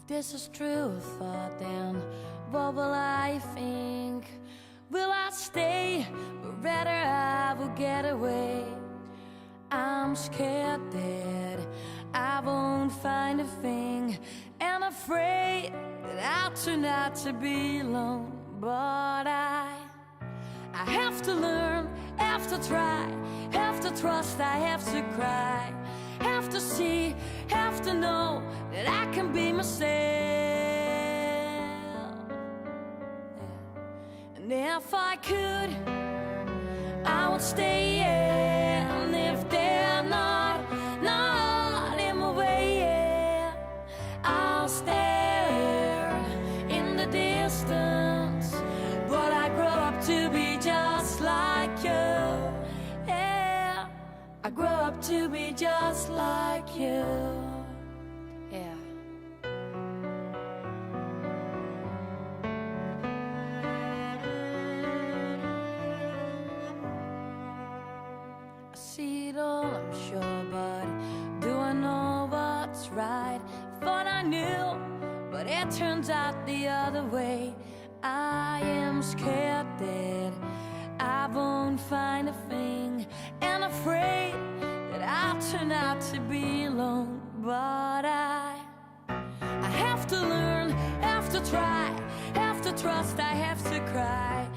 If this is true thought, then what will I think? Will I stay, or rather I will get away? I'm scared that I won't find a thing, and afraid that I'll turn out to be alone. But I have to learn, have to try, have to trust, I have to cry, have to see, have to know that I can be myself. And if I could, I would stay, and if they're not in my way, I'll stare in the distance. But I grow up to be just like you, yeah. I grow up to be just like you, yeah. I see it all, I'm sure, but do I know what's right? Thought I knew, but it turns out the other way. I am scared that I won't find a thing, and afraid that I'll turn out to be alone. But I have to learn, have to try, have to trust, I have to cry,